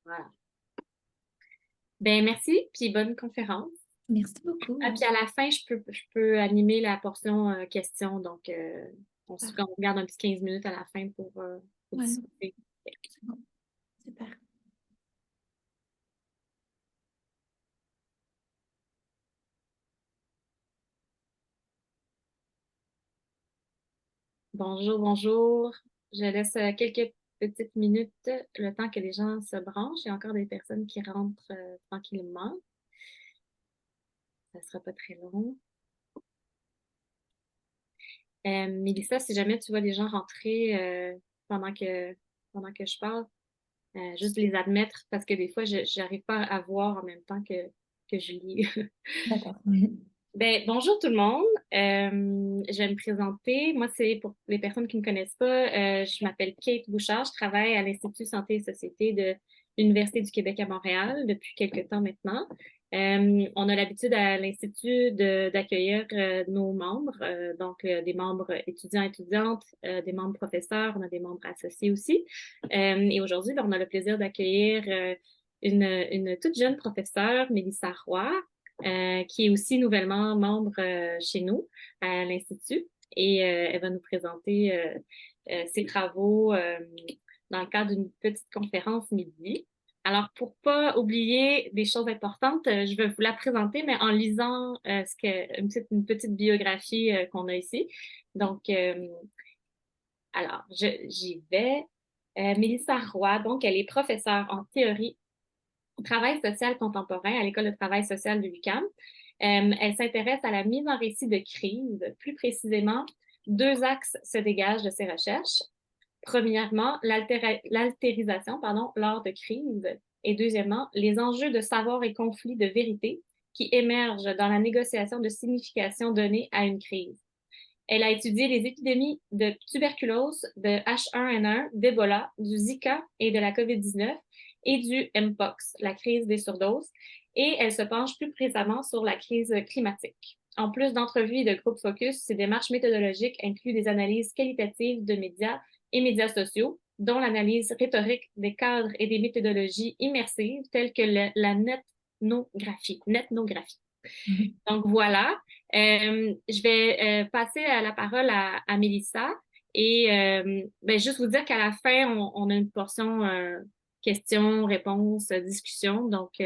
Voilà. Ben merci, puis bonne conférence. Merci beaucoup. Ah, puis à la fin, je peux animer la portion questions. Donc, Super. on regarde un petit 15 minutes à la fin pour Ouais, discuter. c'est bon. Super. Bonjour, bonjour. Je laisse quelques petites minutes, le temps que les gens se branchent. Il y a encore des personnes qui rentrent tranquillement. Ça sera pas très long. Mélissa, si jamais tu vois les gens rentrer pendant que je parle, juste les admettre parce que des fois, je n'arrive pas à voir en même temps que je lis. D'accord. Ben, bonjour tout le monde. Je vais me présenter. Moi, c'est pour les personnes qui ne me connaissent pas. Je m'appelle Kate Bouchard. Je travaille à l'Institut Santé et Société de l'Université du Québec à Montréal depuis quelques temps maintenant. On a l'habitude à l'Institut d'accueillir nos membres, donc des membres étudiants, étudiantes, des membres professeurs, on a des membres associés aussi. Et aujourd'hui, ben, on a le plaisir d'accueillir une toute jeune professeure, Mélissa Roy, qui est aussi nouvellement membre chez nous à l'Institut. Et elle va nous présenter ses travaux dans le cadre d'une petite conférence midi. Alors, pour pas oublier des choses importantes, je vais vous la présenter, mais en lisant une petite biographie qu'on a ici. Donc, j'y vais. Mélissa Roy, donc, elle est professeure en théorie travail social contemporain à l'École de travail social de l'UQAM. Elle s'intéresse à la mise en récit de crise. Plus précisément, deux axes se dégagent de ses recherches. Premièrement, l'altérisation lors de crise. Et deuxièmement, les enjeux de savoir et conflits de vérité qui émergent dans la négociation de signification donnée à une crise. Elle a étudié les épidémies de tuberculose, de H1N1, d'Ebola, du Zika et de la COVID-19 et du Mpox, la crise des surdoses, et elle se penche plus précisément sur la crise climatique. En plus d'entrevues et de groupes focus, ses démarches méthodologiques incluent des analyses qualitatives de médias et médias sociaux, dont l'analyse rhétorique des cadres et des méthodologies immersives telles que la netnographie. Donc voilà, je vais passer la parole à Mélissa et ben, juste vous dire qu'à la fin, on a une portion questions, réponses, discussion. Donc,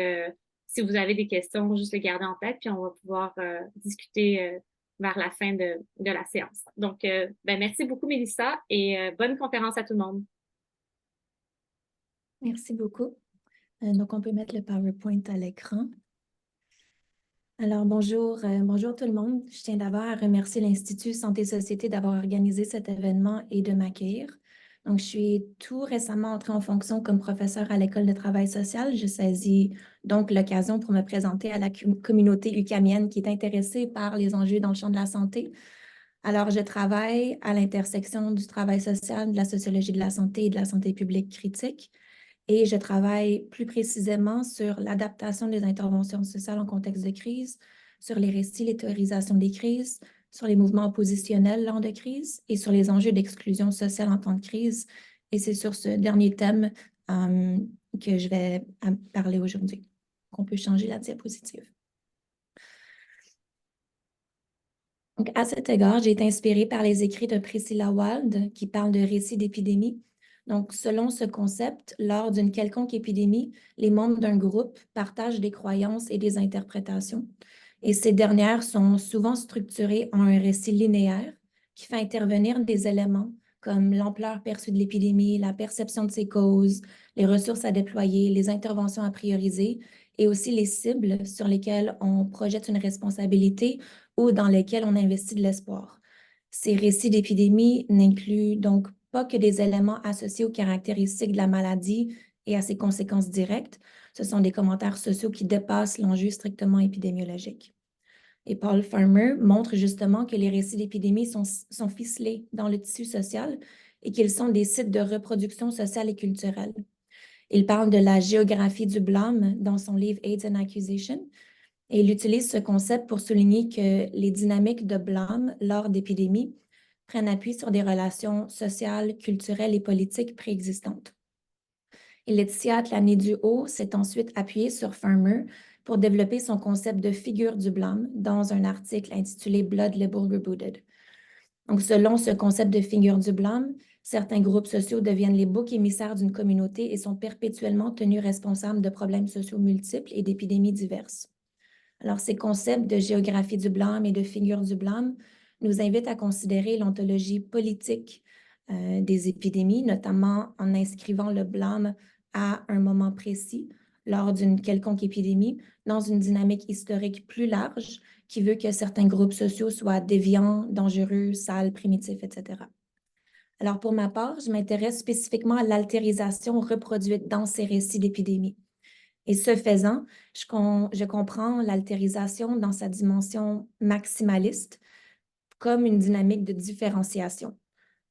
si vous avez des questions, juste les garder en tête, puis on va pouvoir discuter vers la fin de la séance. Donc, ben, merci beaucoup, Mélissa, et bonne conférence à tout le monde. Merci beaucoup. Donc, on peut mettre le PowerPoint à l'écran. Alors, bonjour tout le monde. Je tiens d'abord à remercier l'Institut Santé et Société d'avoir organisé cet événement et de m'accueillir. Donc, je suis tout récemment entrée en fonction comme professeure à l'École de travail social. Je saisis donc l'occasion pour me présenter à la communauté ucamienne qui est intéressée par les enjeux dans le champ de la santé. Alors, je travaille à l'intersection du travail social, de la sociologie de la santé et de la santé publique critique. Et je travaille plus précisément sur l'adaptation des interventions sociales en contexte de crise, sur les récits, les théorisations des crises, sur les mouvements oppositionnels lors de crise et sur les enjeux d'exclusion sociale en temps de crise. Et c'est sur ce dernier thème que je vais parler aujourd'hui. On peut changer la diapositive. Donc, à cet égard, j'ai été inspirée par les écrits de Priscilla Wald qui parlent de récits d'épidémie. Donc, selon ce concept, lors d'une quelconque épidémie, les membres d'un groupe partagent des croyances et des interprétations. Et ces dernières sont souvent structurées en un récit linéaire qui fait intervenir des éléments comme l'ampleur perçue de l'épidémie, la perception de ses causes, les ressources à déployer, les interventions à prioriser et aussi les cibles sur lesquelles on projette une responsabilité ou dans lesquels on investit de l'espoir. Ces récits d'épidémie n'incluent donc pas que des éléments associés aux caractéristiques de la maladie et à ses conséquences directes. Ce sont des commentaires sociaux qui dépassent l'enjeu strictement épidémiologique. Et Paul Farmer montre justement que les récits d'épidémie sont ficelés dans le tissu social et qu'ils sont des sites de reproduction sociale et culturelle. Il parle de la géographie du blâme dans son livre AIDS and Accusation, et il utilise ce concept pour souligner que les dynamiques de blâme lors d'épidémies prennent appui sur des relations sociales, culturelles et politiques préexistantes. Et Laetitia Atlani-Duhaut s'est ensuite appuyée sur Farmer pour développer son concept de figure du blâme dans un article intitulé Blood Libel Rebooted. Donc, selon ce concept de figure du blâme, certains groupes sociaux deviennent les boucs émissaires d'une communauté et sont perpétuellement tenus responsables de problèmes sociaux multiples et d'épidémies diverses. Alors, ces concepts de géographie du blâme et de figure du blâme nous invitent à considérer l'ontologie politique des épidémies, notamment en inscrivant le blâme à un moment précis lors d'une quelconque épidémie dans une dynamique historique plus large qui veut que certains groupes sociaux soient déviants, dangereux, sales, primitifs, etc. Alors, pour ma part, je m'intéresse spécifiquement à l'altérisation reproduite dans ces récits d'épidémie. Et ce faisant, je comprends l'altérisation dans sa dimension maximaliste comme une dynamique de différenciation.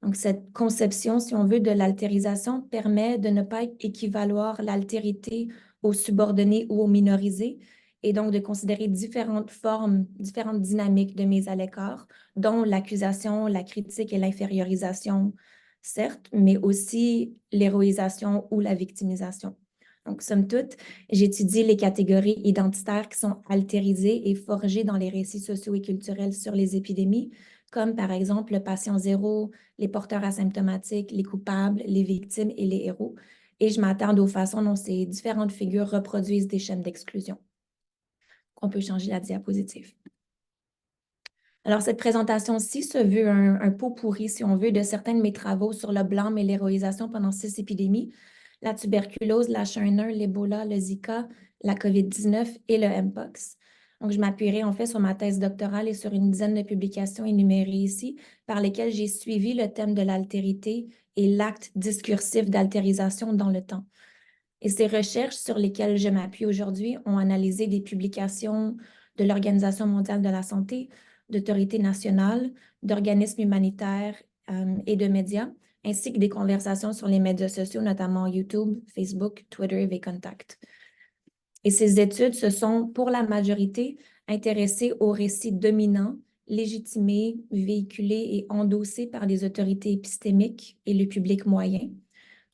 Donc, cette conception, si on veut, de l'altérisation permet de ne pas équivaloir l'altérité aux subordonnés ou aux minorisés et donc de considérer différentes formes, différentes dynamiques de mise à l'écart, dont l'accusation, la critique et l'infériorisation, certes, mais aussi l'héroïsation ou la victimisation. Donc, somme toute, j'étudie les catégories identitaires qui sont altérisées et forgées dans les récits sociaux et culturels sur les épidémies, comme par exemple le patient zéro, les porteurs asymptomatiques, les coupables, les victimes et les héros. Et je m'attarde aux façons dont ces différentes figures reproduisent des chaînes d'exclusion. On peut changer la diapositive. Alors, cette présentation-ci se veut un pot pourri, si on veut, de certains de mes travaux sur le blâme et l'héroïsation pendant 6 épidémies, la tuberculose, la Schreiner, l'Ebola, le Zika, la COVID-19 et le Mpox. Donc, je m'appuierai en fait sur ma thèse doctorale et sur une dizaine de publications énumérées ici, par lesquelles j'ai suivi le thème de l'altérité et l'acte discursif d'altérisation dans le temps. Et ces recherches sur lesquelles je m'appuie aujourd'hui ont analysé des publications de l'Organisation mondiale de la santé, d'autorités nationales, d'organismes humanitaires et de médias, ainsi que des conversations sur les médias sociaux, notamment YouTube, Facebook, Twitter et VKontakte. Et ces études se sont, pour la majorité, intéressées aux récits dominants, légitimés, véhiculés et endossés par les autorités épistémiques et le public moyen.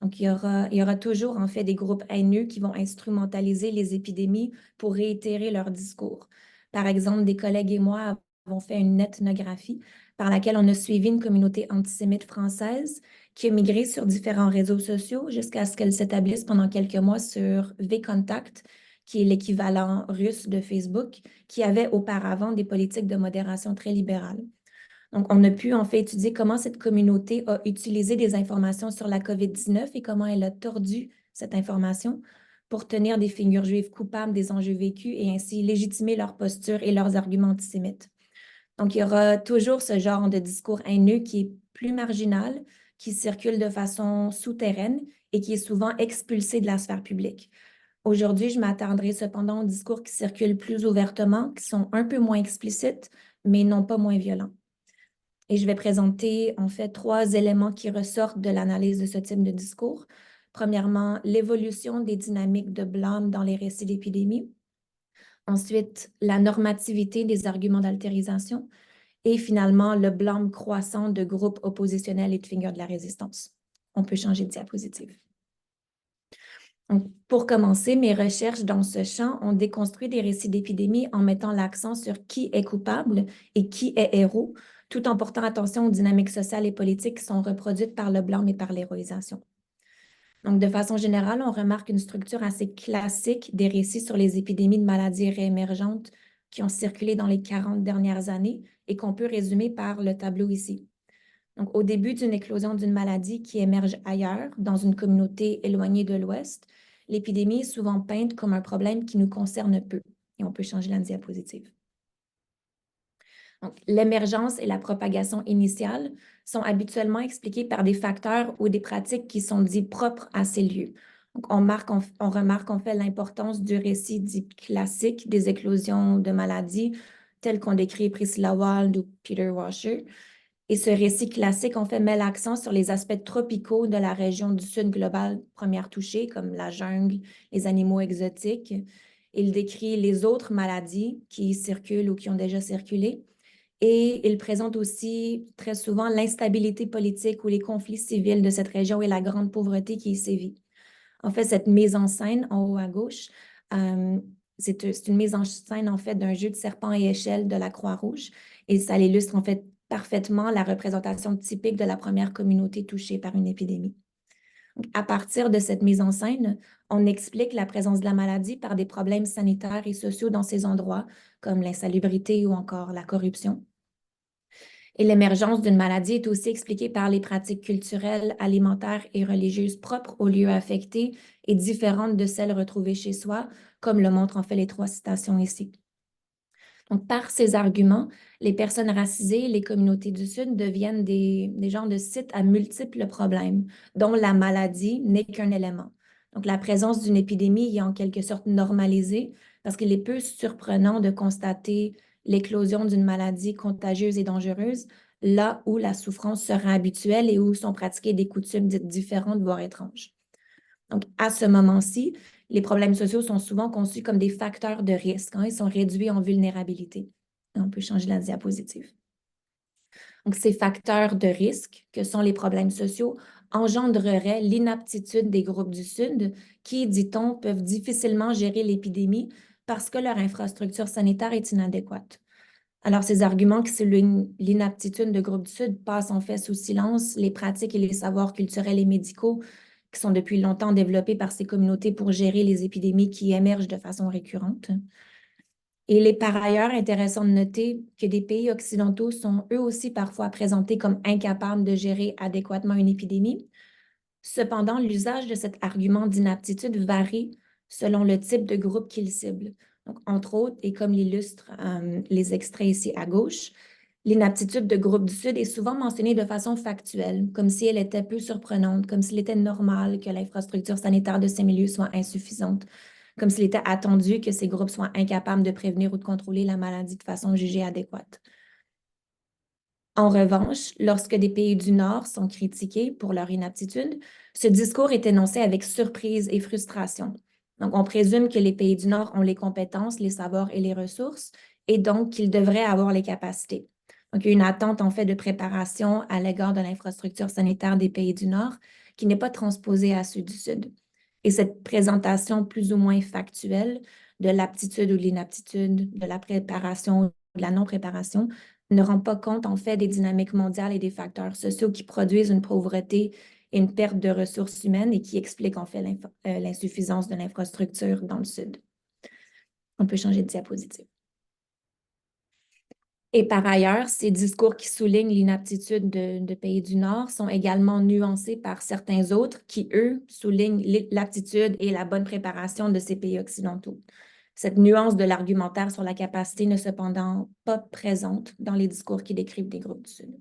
Donc, il y aura toujours, en fait, des groupes haineux qui vont instrumentaliser les épidémies pour réitérer leur discours. Par exemple, des collègues et moi avons fait une ethnographie par laquelle on a suivi une communauté antisémite française qui a migré sur différents réseaux sociaux jusqu'à ce qu'elle s'établisse pendant quelques mois sur VKontakte, qui est l'équivalent russe de Facebook, qui avait auparavant des politiques de modération très libérales. Donc, on a pu en fait étudier comment cette communauté a utilisé des informations sur la COVID-19 et comment elle a tordu cette information pour tenir des figures juives coupables des enjeux vécus et ainsi légitimer leur posture et leurs arguments antisémites. Donc, il y aura toujours ce genre de discours haineux qui est plus marginal, qui circule de façon souterraine et qui est souvent expulsé de la sphère publique. Aujourd'hui, je m'attarderai cependant aux discours qui circulent plus ouvertement, qui sont un peu moins explicites, mais non pas moins violents. Et je vais présenter en fait 3 éléments qui ressortent de l'analyse de ce type de discours. Premièrement, l'évolution des dynamiques de blâme dans les récits d'épidémie. Ensuite, la normativité des arguments d'altérisation. Et finalement, le blâme croissant de groupes oppositionnels et de figures de la résistance. On peut changer de diapositive. Donc, pour commencer, mes recherches dans ce champ ont déconstruit des récits d'épidémie en mettant l'accent sur qui est coupable et qui est héros, tout en portant attention aux dynamiques sociales et politiques qui sont reproduites par le blâme et par l'héroïsation. Donc, de façon générale, on remarque une structure assez classique des récits sur les épidémies de maladies réémergentes qui ont circulé dans les 40 dernières années et qu'on peut résumer par le tableau ici. Donc, au début d'une éclosion d'une maladie qui émerge ailleurs, dans une communauté éloignée de l'Ouest, l'épidémie est souvent peinte comme un problème qui nous concerne peu. Et on peut changer la diapositive. Donc, l'émergence et la propagation initiale sont habituellement expliquées par des facteurs ou des pratiques qui sont dits propres à ces lieux. Donc, on remarque en fait l'importance du récit dit classique des éclosions de maladies, tel qu'on décrit Priscilla Wald ou Peter Washer. Et ce récit classique, en fait, met l'accent sur les aspects tropicaux de la région du sud global première touchée, comme la jungle, les animaux exotiques. Il décrit les autres maladies qui circulent ou qui ont déjà circulé. Et il présente aussi très souvent l'instabilité politique ou les conflits civils de cette région et la grande pauvreté qui y sévit. En fait, cette mise en scène en haut à gauche, c'est une mise en scène en fait d'un jeu de serpent et échelle de la Croix-Rouge et ça illustre en fait parfaitement la représentation typique de la première communauté touchée par une épidémie. Donc, à partir de cette mise en scène, on explique la présence de la maladie par des problèmes sanitaires et sociaux dans ces endroits, comme l'insalubrité ou encore la corruption. Et l'émergence d'une maladie est aussi expliquée par les pratiques culturelles, alimentaires et religieuses propres aux lieux affectés et différentes de celles retrouvées chez soi, comme le montrent en fait les 3 citations ici. Donc, par ces arguments, les personnes racisées et les communautés du Sud deviennent des genres de sites à multiples problèmes, dont la maladie n'est qu'un élément. Donc, la présence d'une épidémie est en quelque sorte normalisée parce qu'il est peu surprenant de constater l'éclosion d'une maladie contagieuse et dangereuse là où la souffrance serait habituelle et où sont pratiquées des coutumes dites différentes, voire étranges. Donc, à ce moment-ci, les problèmes sociaux sont souvent conçus comme des facteurs de risque. Ils sont réduits en vulnérabilité. On peut changer la diapositive. Donc, ces facteurs de risque, que sont les problèmes sociaux, engendreraient l'inaptitude des groupes du Sud qui, dit-on, peuvent difficilement gérer l'épidémie parce que leur infrastructure sanitaire est inadéquate. Alors, ces arguments qui soulignent l'inaptitude de groupes du Sud passent en fait sous silence les pratiques et les savoirs culturels et médicaux qui sont depuis longtemps développés par ces communautés pour gérer les épidémies qui émergent de façon récurrente. Et il est par ailleurs intéressant de noter que des pays occidentaux sont eux aussi parfois présentés comme incapables de gérer adéquatement une épidémie. Cependant, l'usage de cet argument d'inaptitude varie selon le type de groupe qu'il cible. Donc, entre autres, et comme l'illustrent les extraits ici à gauche, l'inaptitude de groupe du Sud est souvent mentionnée de façon factuelle, comme si elle était peu surprenante, comme s'il était normal que l'infrastructure sanitaire de ces milieux soit insuffisante, comme s'il était attendu que ces groupes soient incapables de prévenir ou de contrôler la maladie de façon jugée adéquate. En revanche, lorsque des pays du Nord sont critiqués pour leur inaptitude, ce discours est énoncé avec surprise et frustration. Donc, on présume que les pays du Nord ont les compétences, les savoirs et les ressources, et donc qu'ils devraient avoir les capacités. Donc, il y a une attente en fait de préparation à l'égard de l'infrastructure sanitaire des pays du Nord qui n'est pas transposée à ceux du Sud. Et cette présentation plus ou moins factuelle de l'aptitude ou de l'inaptitude, de la préparation ou de la non-préparation, ne rend pas compte en fait des dynamiques mondiales et des facteurs sociaux qui produisent une pauvreté et une perte de ressources humaines et qui expliquent en fait l'insuffisance de l'infrastructure dans le Sud. On peut changer de diapositive. Et par ailleurs, ces discours qui soulignent l'inaptitude de pays du Nord sont également nuancés par certains autres qui, eux, soulignent l'aptitude et la bonne préparation de ces pays occidentaux. Cette nuance de l'argumentaire sur la capacité n'est cependant pas présente dans les discours qui décrivent des groupes du Sud.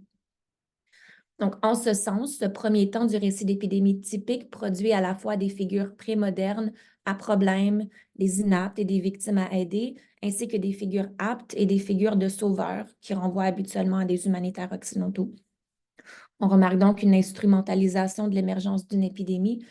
Donc, en ce sens, ce premier temps du récit d'épidémie typique produit à la fois des figures prémodernes à problème, des inaptes et des victimes à aider, ainsi que des figures aptes et des figures de sauveurs qui renvoient habituellement à des humanitaires occidentaux. On remarque donc une instrumentalisation de l'émergence d'une épidémie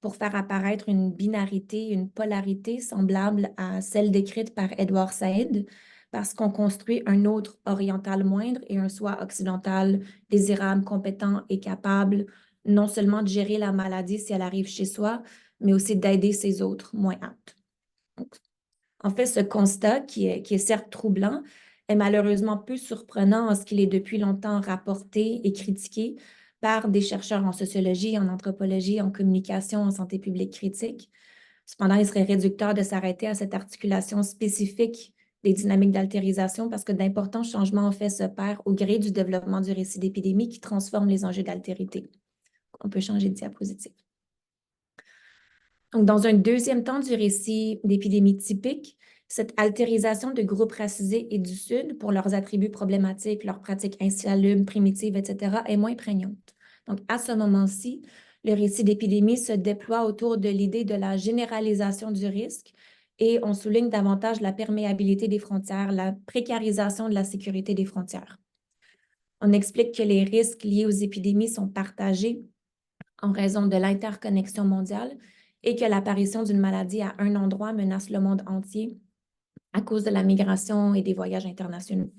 pour faire apparaître une binarité, une polarité semblable à celle décrite par Edward Said, parce qu'on construit un autre oriental moindre et un soi occidental désirable, compétent et capable non seulement de gérer la maladie si elle arrive chez soi, mais aussi d'aider ses autres moins aptes. Donc, en fait, ce constat, qui est certes troublant, est malheureusement peu surprenant en ce qu'il est depuis longtemps rapporté et critiqué par des chercheurs en sociologie, en anthropologie, en communication, en santé publique critique. Cependant, il serait réducteur de s'arrêter à cette articulation spécifique des dynamiques d'altérisation parce que d'importants changements en fait s'opèrent au gré du développement du récit d'épidémie qui transforme les enjeux d'altérité. On peut changer de diapositive. Donc, dans un deuxième temps du récit d'épidémie typique, cette altérisation de groupes racisés et du Sud pour leurs attributs problématiques, leurs pratiques insalubres, primitives, etc., est moins prégnante. Donc, à ce moment-ci, le récit d'épidémie se déploie autour de l'idée de la généralisation du risque et on souligne davantage la perméabilité des frontières, la précarisation de la sécurité des frontières. On explique que les risques liés aux épidémies sont partagés en raison de l'interconnexion mondiale et que l'apparition d'une maladie à un endroit menace le monde entier à cause de la migration et des voyages internationaux.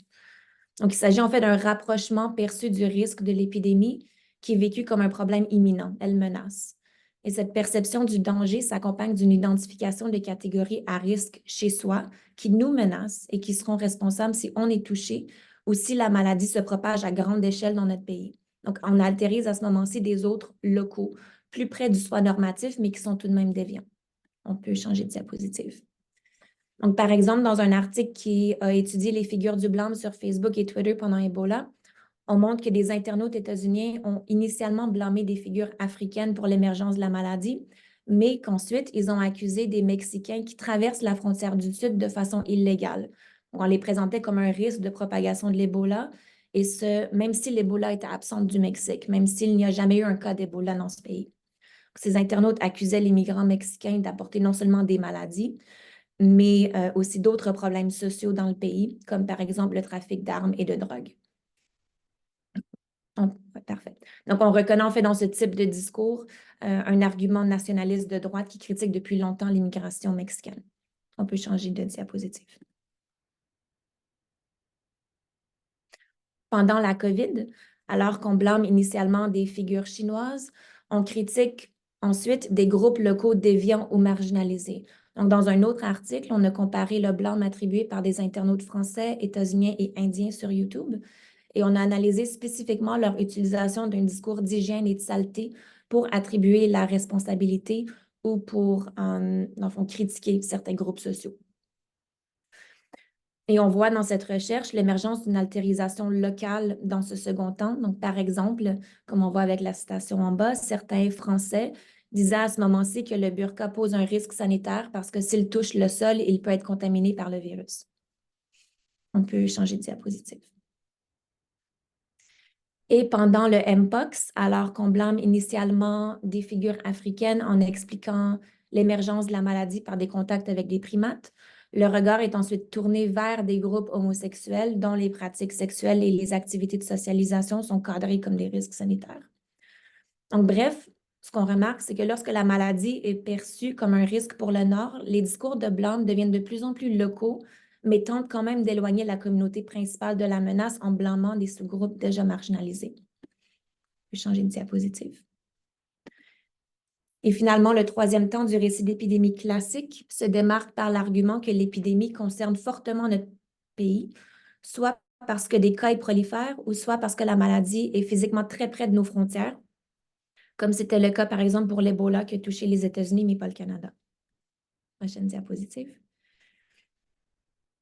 Donc, il s'agit en fait d'un rapprochement perçu du risque de l'épidémie qui est vécu comme un problème imminent, elle menace. Et cette perception du danger s'accompagne d'une identification de catégories à risque chez soi qui nous menacent et qui seront responsables si on est touché ou si la maladie se propage à grande échelle dans notre pays. Donc, on altérise à ce moment-ci des autres locaux, plus près du soi normatif, mais qui sont tout de même déviants. On peut changer de diapositive. Donc, par exemple, dans un article qui a étudié les figures du blâme sur Facebook et Twitter pendant Ebola, on montre que des internautes états-uniens ont initialement blâmé des figures africaines pour l'émergence de la maladie, mais qu'ensuite, ils ont accusé des Mexicains qui traversent la frontière du Sud de façon illégale. On les présentait comme un risque de propagation de l'Ebola, et ce, même si l'Ebola était absente du Mexique, même s'il n'y a jamais eu un cas d'Ebola dans ce pays. Ces internautes accusaient les migrants mexicains d'apporter non seulement des maladies, mais aussi d'autres problèmes sociaux dans le pays, comme par exemple le trafic d'armes et de drogue. Parfait. Donc, on reconnaît en fait dans ce type de discours un argument nationaliste de droite qui critique depuis longtemps l'immigration mexicaine. On peut changer de diapositive. Pendant la COVID, alors qu'on blâme initialement des figures chinoises, on critique ensuite des groupes locaux déviants ou marginalisés. Donc, dans un autre article, on a comparé le blâme attribué par des internautes français, états-uniens et indiens sur YouTube et on a analysé spécifiquement leur utilisation d'un discours d'hygiène et de saleté pour attribuer la responsabilité ou pour, dans le fond, critiquer certains groupes sociaux. Et on voit dans cette recherche l'émergence d'une altérisation locale dans ce second temps. Donc, par exemple, comme on voit avec la citation en bas, certains Français disaient à ce moment-ci que le burqa pose un risque sanitaire parce que s'il touche le sol, il peut être contaminé par le virus. On peut changer de diapositive. Et pendant le Mpox, alors qu'on blâme initialement des figures africaines en expliquant l'émergence de la maladie par des contacts avec des primates, le regard est ensuite tourné vers des groupes homosexuels dont les pratiques sexuelles et les activités de socialisation sont cadrées comme des risques sanitaires. Donc, bref, ce qu'on remarque, c'est que lorsque la maladie est perçue comme un risque pour le Nord, les discours de blâme deviennent de plus en plus locaux, mais tentent quand même d'éloigner la communauté principale de la menace en blâmant des sous-groupes déjà marginalisés. Je vais changer de diapositive. Et finalement, le troisième temps du récit d'épidémie classique se démarque par l'argument que l'épidémie concerne fortement notre pays, soit parce que des cas y prolifèrent ou soit parce que la maladie est physiquement très près de nos frontières, comme c'était le cas, par exemple, pour l'Ebola qui a touché les États-Unis, mais pas le Canada. Prochaine diapositive.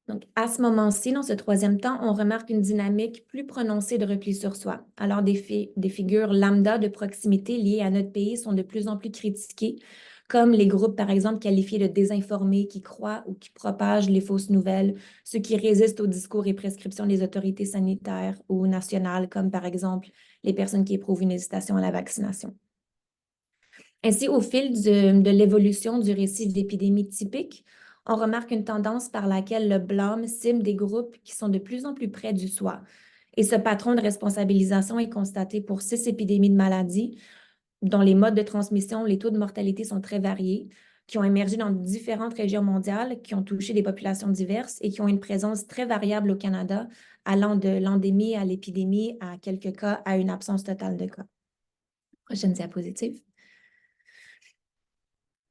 Donc, à ce moment-ci, dans ce troisième temps, on remarque une dynamique plus prononcée de repli sur soi. Alors, des figures lambda de proximité liées à notre pays sont de plus en plus critiquées, comme les groupes, par exemple, qualifiés de désinformés, qui croient ou qui propagent les fausses nouvelles, ceux qui résistent aux discours et prescriptions des autorités sanitaires ou nationales, comme par exemple les personnes qui éprouvent une hésitation à la vaccination. Ainsi, au fil de l'évolution du récit d'épidémie typique, on remarque une tendance par laquelle le blâme cible des groupes qui sont de plus en plus près du soi. Et ce patron de responsabilisation est constaté pour 6 épidémies de maladies, dont les modes de transmission, les taux de mortalité sont très variés, qui ont émergé dans différentes régions mondiales, qui ont touché des populations diverses et qui ont une présence très variable au Canada, allant de l'endémie à l'épidémie, à quelques cas, à une absence totale de cas. Prochaine diapositive.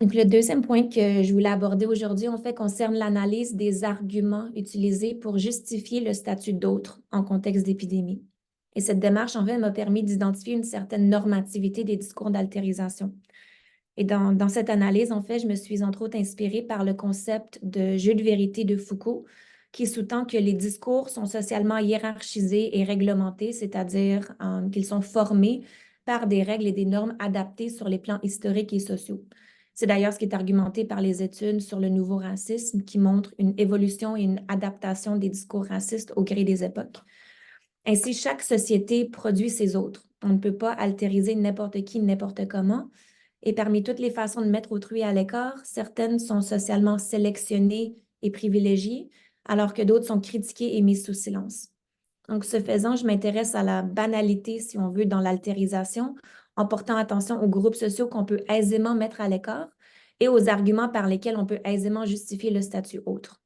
Donc, le deuxième point que je voulais aborder aujourd'hui, en fait, concerne l'analyse des arguments utilisés pour justifier le statut d'autre en contexte d'épidémie. Et cette démarche, en fait, m'a permis d'identifier une certaine normativité des discours d'altérisation. Et dans cette analyse, en fait, je me suis entre autres inspirée par le concept de jeu de vérité de Foucault, qui sous-tend que les discours sont socialement hiérarchisés et réglementés, c'est-à-dire qu'ils sont formés par des règles et des normes adaptées sur les plans historiques et sociaux. C'est d'ailleurs ce qui est argumenté par les études sur le nouveau racisme qui montrent une évolution et une adaptation des discours racistes au gré des époques. Ainsi, chaque société produit ses autres. On ne peut pas altériser n'importe qui, n'importe comment. Et parmi toutes les façons de mettre autrui à l'écart, certaines sont socialement sélectionnées et privilégiées, alors que d'autres sont critiquées et mises sous silence. Donc, ce faisant, je m'intéresse à la banalité, si on veut, dans l'altérisation, en portant attention aux groupes sociaux qu'on peut aisément mettre à l'écart et aux arguments par lesquels on peut aisément justifier le statut autre.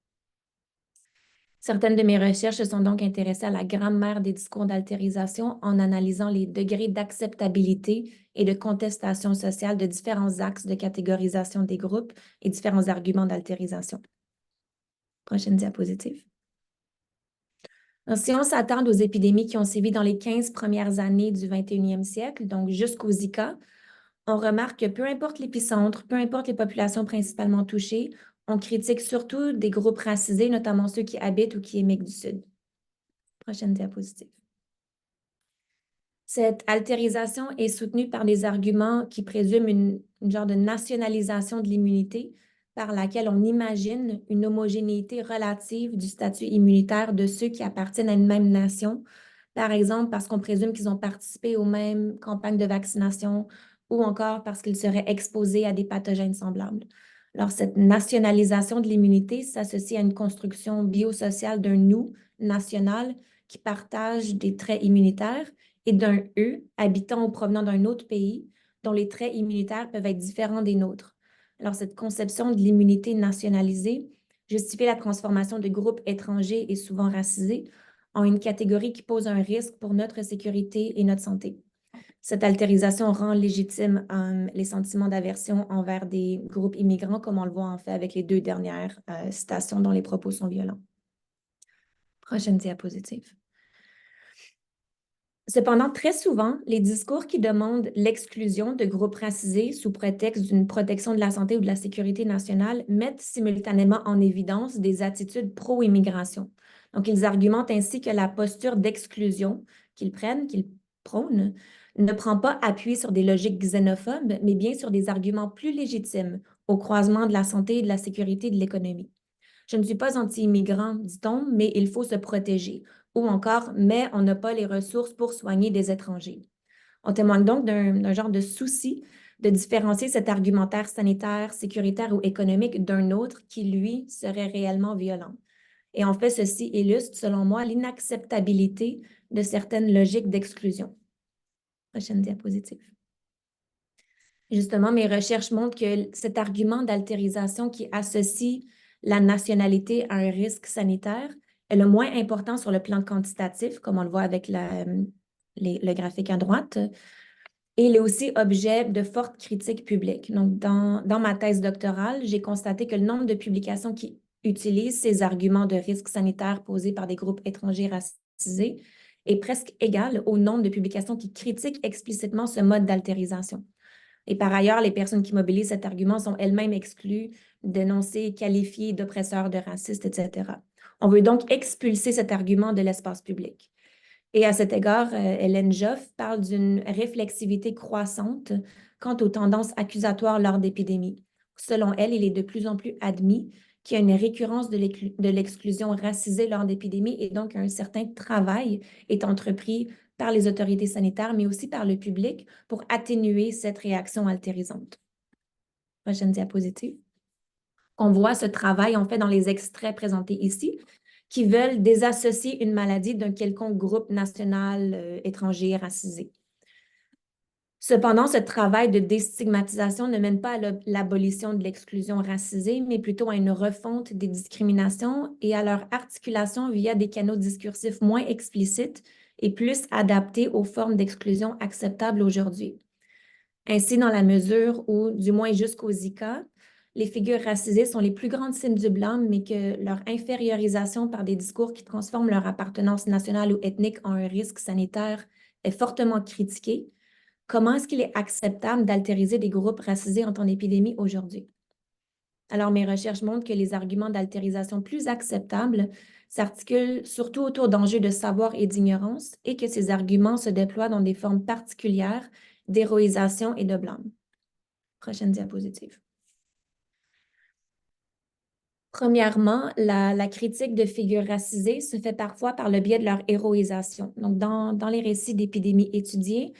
Certaines de mes recherches se sont donc intéressées à la grammaire des discours d'altérisation en analysant les degrés d'acceptabilité et de contestation sociale de différents axes de catégorisation des groupes et différents arguments d'altérisation. Prochaine diapositive. Alors, si on s'attarde aux épidémies qui ont sévi dans les 15 premières années du 21e siècle, donc jusqu'au Zika, on remarque que peu importe l'épicentre, peu importe les populations principalement touchées, on critique surtout des groupes racisés, notamment ceux qui habitent ou qui émigrent du Sud. Prochaine diapositive. Cette altérisation est soutenue par des arguments qui présument une genre de nationalisation de l'immunité par laquelle on imagine une homogénéité relative du statut immunitaire de ceux qui appartiennent à une même nation, par exemple parce qu'on présume qu'ils ont participé aux mêmes campagnes de vaccination ou encore parce qu'ils seraient exposés à des pathogènes semblables. Alors, cette nationalisation de l'immunité s'associe à une construction biosociale d'un nous national qui partage des traits immunitaires et d'un eux habitant ou provenant d'un autre pays dont les traits immunitaires peuvent être différents des nôtres. Alors, cette conception de l'immunité nationalisée justifie la transformation de groupes étrangers et souvent racisés en une catégorie qui pose un risque pour notre sécurité et notre santé. Cette altérisation rend légitime les sentiments d'aversion envers des groupes immigrants, comme on le voit en fait avec les deux dernières citations dont les propos sont violents. Prochaine diapositive. Cependant, très souvent, les discours qui demandent l'exclusion de groupes racisés sous prétexte d'une protection de la santé ou de la sécurité nationale mettent simultanément en évidence des attitudes pro-immigration. Donc, ils argumentent ainsi que la posture d'exclusion qu'ils prônent, ne prend pas appui sur des logiques xénophobes, mais bien sur des arguments plus légitimes au croisement de la santé, de la sécurité et de l'économie. Je ne suis pas anti-immigrant, dit-on, mais il faut se protéger. Ou encore, mais on n'a pas les ressources pour soigner des étrangers. On témoigne donc d'un genre de souci de différencier cet argumentaire sanitaire, sécuritaire ou économique d'un autre qui, lui, serait réellement violent. Et en fait, ceci illustre, selon moi, l'inacceptabilité de certaines logiques d'exclusion. Prochaine diapositive. Justement, mes recherches montrent que cet argument d'altérisation qui associe la nationalité à un risque sanitaire est le moins important sur le plan quantitatif, comme on le voit avec le graphique à droite, et il est aussi objet de fortes critiques publiques. Donc, dans ma thèse doctorale, j'ai constaté que le nombre de publications qui utilisent ces arguments de risque sanitaire posés par des groupes étrangers racisés est presque égal au nombre de publications qui critiquent explicitement ce mode d'altérisation. Et par ailleurs, les personnes qui mobilisent cet argument sont elles-mêmes exclues, dénoncées, qualifiées d'oppresseurs, de racistes, etc. On veut donc expulser cet argument de l'espace public. Et à cet égard, Hélène Joffre parle d'une réflexivité croissante quant aux tendances accusatoires lors d'épidémies. Selon elle, il est de plus en plus admis qu'il y a une récurrence de l'exclusion racisée lors d'épidémies et donc un certain travail est entrepris par les autorités sanitaires, mais aussi par le public pour atténuer cette réaction altérisante. Prochaine diapositive. On voit ce travail, en fait, dans les extraits présentés ici, qui veulent désassocier une maladie d'un quelconque groupe national étranger racisé. Cependant, ce travail de déstigmatisation ne mène pas à l'abolition de l'exclusion racisée, mais plutôt à une refonte des discriminations et à leur articulation via des canaux discursifs moins explicites et plus adaptés aux formes d'exclusion acceptables aujourd'hui. Ainsi, dans la mesure où, du moins jusqu'au Zika, les figures racisées sont les plus grandes cibles du blâme, mais que leur infériorisation par des discours qui transforment leur appartenance nationale ou ethnique en un risque sanitaire est fortement critiquée. Comment est-ce qu'il est acceptable d'altériser des groupes racisés en temps d'épidémie aujourd'hui? Alors, mes recherches montrent que les arguments d'altérisation plus acceptables s'articulent surtout autour d'enjeux de savoir et d'ignorance et que ces arguments se déploient dans des formes particulières d'héroïsation et de blâme. Prochaine diapositive. Premièrement, la critique de figures racisées se fait parfois par le biais de leur héroïsation. Donc, dans les récits d'épidémies étudiés,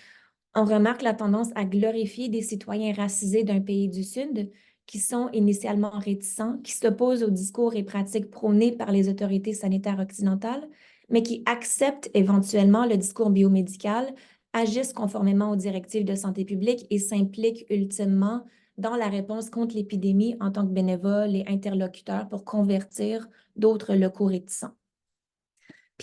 on remarque la tendance à glorifier des citoyens racisés d'un pays du Sud qui sont initialement réticents, qui s'opposent aux discours et pratiques prônés par les autorités sanitaires occidentales, mais qui acceptent éventuellement le discours biomédical, agissent conformément aux directives de santé publique et s'impliquent ultimement dans la réponse contre l'épidémie en tant que bénévoles et interlocuteurs pour convertir d'autres locaux réticents.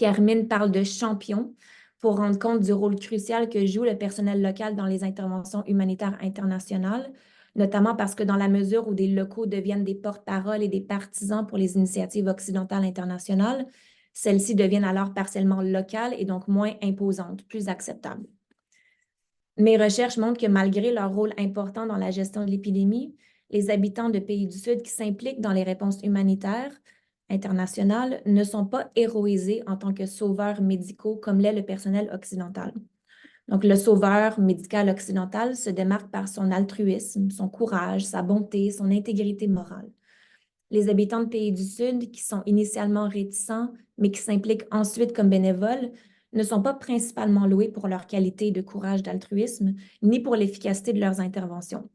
Pierre Mine parle de champion pour rendre compte du rôle crucial que joue le personnel local dans les interventions humanitaires internationales, notamment parce que dans la mesure où des locaux deviennent des porte-paroles et des partisans pour les initiatives occidentales internationales, celles-ci deviennent alors partiellement locales et donc moins imposantes, plus acceptables. Mes recherches montrent que malgré leur rôle important dans la gestion de l'épidémie, les habitants de pays du Sud qui s'impliquent dans les réponses humanitaires internationales ne sont pas héroïsés en tant que sauveurs médicaux comme l'est le personnel occidental. Donc, le sauveur médical occidental se démarque par son altruisme, son courage, sa bonté, son intégrité morale. Les habitants de pays du Sud, qui sont initialement réticents, mais qui s'impliquent ensuite comme bénévoles, ne sont pas principalement loués pour leur qualité de courage d'altruisme, ni pour l'efficacité de leurs interventions.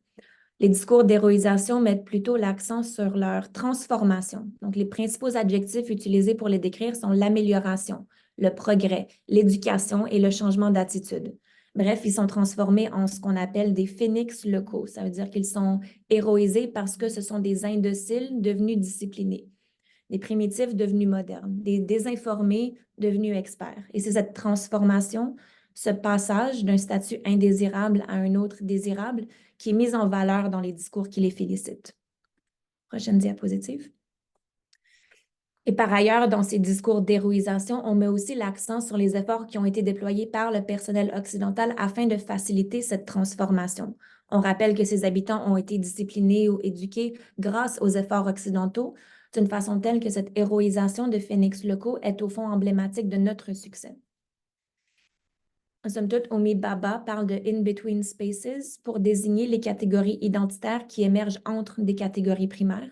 Les discours d'héroïsation mettent plutôt l'accent sur leur transformation. Donc, les principaux adjectifs utilisés pour les décrire sont l'amélioration, le progrès, l'éducation et le changement d'attitude. Bref, ils sont transformés en ce qu'on appelle des phénix locaux. Ça veut dire qu'ils sont héroïsés parce que ce sont des indociles devenus disciplinés, des primitifs devenus modernes, des désinformés devenus experts. Et c'est cette transformation, ce passage d'un statut indésirable à un autre désirable qui est mise en valeur dans les discours qui les félicitent. Prochaine diapositive. Et par ailleurs, dans ces discours d'héroïsation, on met aussi l'accent sur les efforts qui ont été déployés par le personnel occidental afin de faciliter cette transformation. On rappelle que ces habitants ont été disciplinés ou éduqués grâce aux efforts occidentaux, d'une façon telle que cette héroïsation de phénix locaux est au fond emblématique de notre succès. En somme toute, Homi Bhabha parle de in-between spaces pour désigner les catégories identitaires qui émergent entre des catégories primaires.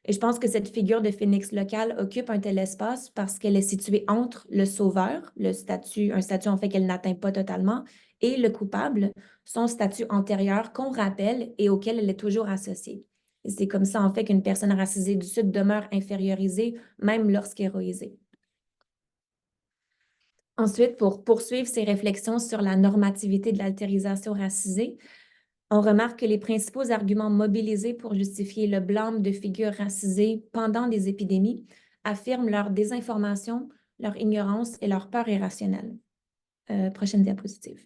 Et je pense que cette figure de phénix local occupe un tel espace parce qu'elle est située entre le sauveur, un statut en fait qu'elle n'atteint pas totalement, et le coupable, son statut antérieur qu'on rappelle et auquel elle est toujours associée. Et c'est comme ça en fait qu'une personne racisée du Sud demeure infériorisée, même lorsqu'héroïsée. Ensuite, pour poursuivre ces réflexions sur la normativité de l'altérisation racisée, on remarque que les principaux arguments mobilisés pour justifier le blâme de figures racisées pendant les épidémies affirment leur désinformation, leur ignorance et leur peur irrationnelle. Prochaine diapositive.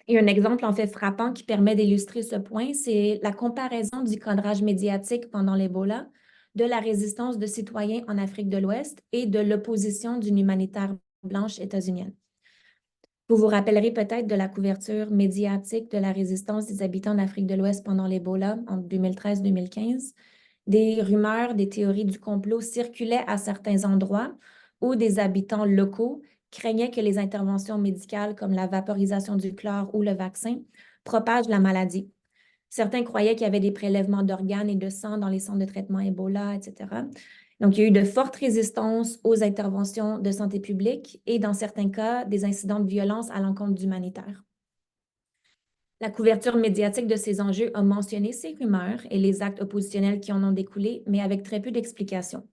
Et un exemple en fait frappant qui permet d'illustrer ce point, c'est la comparaison du cadrage médiatique pendant l'Ebola, de la résistance de citoyens en Afrique de l'Ouest et de l'opposition d'une humanitaire blanche états-unienne. Vous vous rappellerez peut-être de la couverture médiatique de la résistance des habitants d'Afrique de l'Ouest pendant l'Ebola en 2013-2015. Des rumeurs, des théories du complot circulaient à certains endroits où des habitants locaux craignaient que les interventions médicales comme la vaporisation du chlore ou le vaccin propagent la maladie. Certains croyaient qu'il y avait des prélèvements d'organes et de sang dans les centres de traitement Ebola, etc. Donc, il y a eu de fortes résistances aux interventions de santé publique et, dans certains cas, des incidents de violence à l'encontre d'humanitaires. La couverture médiatique de ces enjeux a mentionné ces rumeurs et les actes oppositionnels qui en ont découlé, mais avec très peu d'explications.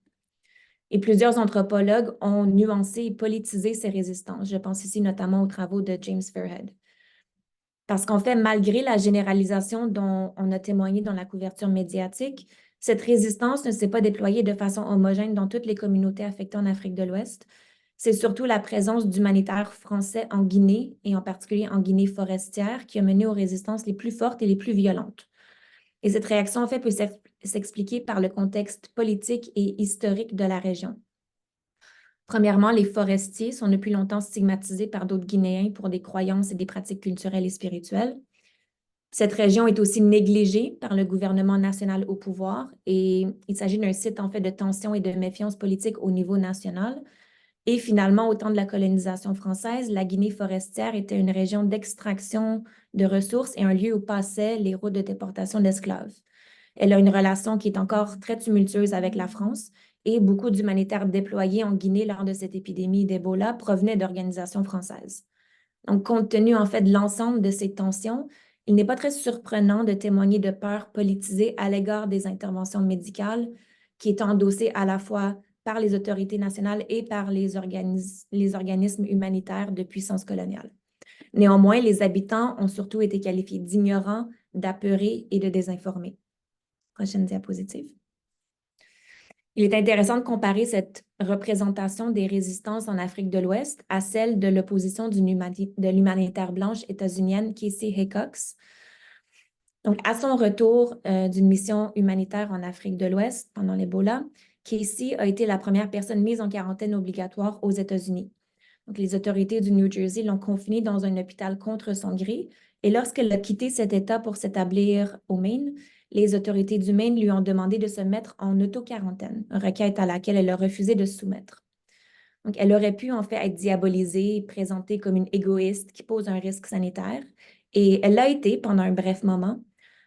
Et plusieurs anthropologues ont nuancé et politisé ces résistances. Je pense ici notamment aux travaux de James Fairhead. Parce qu'en fait, malgré la généralisation dont on a témoigné dans la couverture médiatique, cette résistance ne s'est pas déployée de façon homogène dans toutes les communautés affectées en Afrique de l'Ouest. C'est surtout la présence d'humanitaires français en Guinée, et en particulier en Guinée forestière, qui a mené aux résistances les plus fortes et les plus violentes. Et cette réaction, en fait, peut s'expliquer par le contexte politique et historique de la région. Premièrement, les forestiers sont depuis longtemps stigmatisés par d'autres Guinéens pour des croyances et des pratiques culturelles et spirituelles. Cette région est aussi négligée par le gouvernement national au pouvoir et il s'agit d'un site en fait de tension et de méfiance politique au niveau national. Et finalement, au temps de la colonisation française, la Guinée forestière était une région d'extraction de ressources et un lieu où passaient les routes de déportation d'esclaves. Elle a une relation qui est encore très tumultueuse avec la France et beaucoup d'humanitaires déployés en Guinée lors de cette épidémie d'Ebola provenaient d'organisations françaises. Donc, compte tenu en fait de l'ensemble de ces tensions, il n'est pas très surprenant de témoigner de peur politisée à l'égard des interventions médicales qui est endossée à la fois par les autorités nationales et par les organismes humanitaires de puissance coloniale. Néanmoins, les habitants ont surtout été qualifiés d'ignorants, d'apeurés et de désinformés. Prochaine diapositive. Il est intéressant de comparer cette représentation des résistances en Afrique de l'Ouest à celle de l'opposition de l'humanitaire blanche états-unienne Casey Hickox. Donc, à son retour d'une mission humanitaire en Afrique de l'Ouest pendant l'Ebola, Casey a été la première personne mise en quarantaine obligatoire aux États-Unis. Donc, les autorités du New Jersey l'ont confinée dans un hôpital contre son gré. Et lorsqu'elle a quitté cet État pour s'établir au Maine, les autorités du Maine lui ont demandé de se mettre en auto-quarantaine, requête à laquelle elle a refusé de se soumettre. Donc, elle aurait pu en fait être diabolisée, présentée comme une égoïste qui pose un risque sanitaire. Et elle l'a été pendant un bref moment.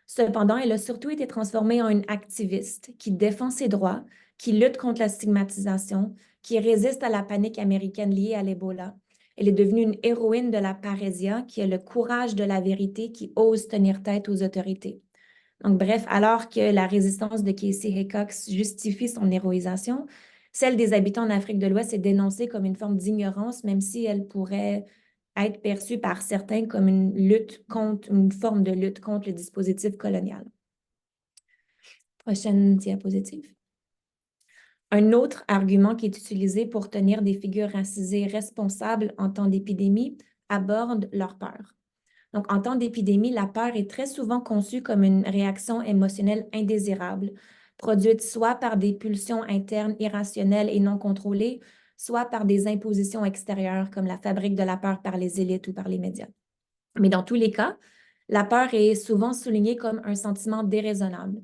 Cependant, elle a surtout été transformée en une activiste qui défend ses droits, qui lutte contre la stigmatisation, qui résiste à la panique américaine liée à l'Ebola. Elle est devenue une héroïne de la parésia qui a le courage de la vérité, qui ose tenir tête aux autorités. Donc, bref, alors que la résistance de Casey Hickox justifie son héroïsation, celle des habitants en Afrique de l'Ouest est dénoncée comme une forme d'ignorance, même si elle pourrait être perçue par certains comme une forme de lutte contre le dispositif colonial. Prochaine diapositive. Un autre argument qui est utilisé pour tenir des figures racisées responsables en temps d'épidémie aborde leur peur. Donc, en temps d'épidémie, la peur est très souvent conçue comme une réaction émotionnelle indésirable, produite soit par des pulsions internes irrationnelles et non contrôlées, soit par des impositions extérieures, comme la fabrique de la peur par les élites ou par les médias. Mais dans tous les cas, la peur est souvent soulignée comme un sentiment déraisonnable.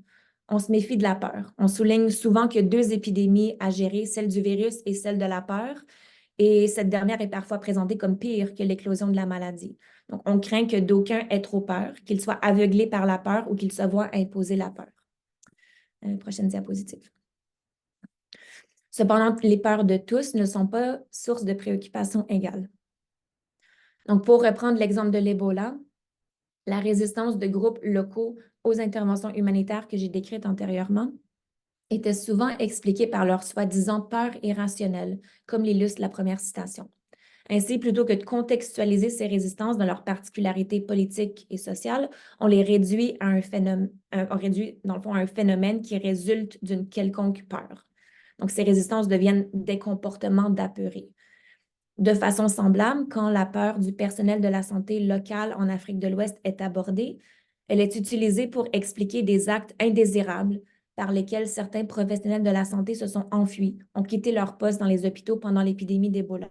On se méfie de la peur. On souligne souvent qu'il y a deux épidémies à gérer, celle du virus et celle de la peur. Et cette dernière est parfois présentée comme pire que l'éclosion de la maladie. Donc, on craint que d'aucuns aient trop peur, qu'ils soient aveuglés par la peur ou qu'ils se voient imposer la peur. Prochaine diapositive. Cependant, les peurs de tous ne sont pas source de préoccupation égale. Donc, pour reprendre l'exemple de l'Ebola, la résistance de groupes locaux aux interventions humanitaires que j'ai décrites antérieurement était souvent expliquée par leur soi-disant peur irrationnelle, comme l'illustre la première citation. Ainsi, plutôt que de contextualiser ces résistances dans leurs particularités politiques et sociales, on les réduit à un phénomène, dans le fond, à un phénomène qui résulte d'une quelconque peur. Donc, ces résistances deviennent des comportements d'apeurés. De façon semblable, quand la peur du personnel de la santé locale en Afrique de l'Ouest est abordée, elle est utilisée pour expliquer des actes indésirables par lesquels certains professionnels de la santé se sont enfuis, ont quitté leur poste dans les hôpitaux pendant l'épidémie d'Ebola.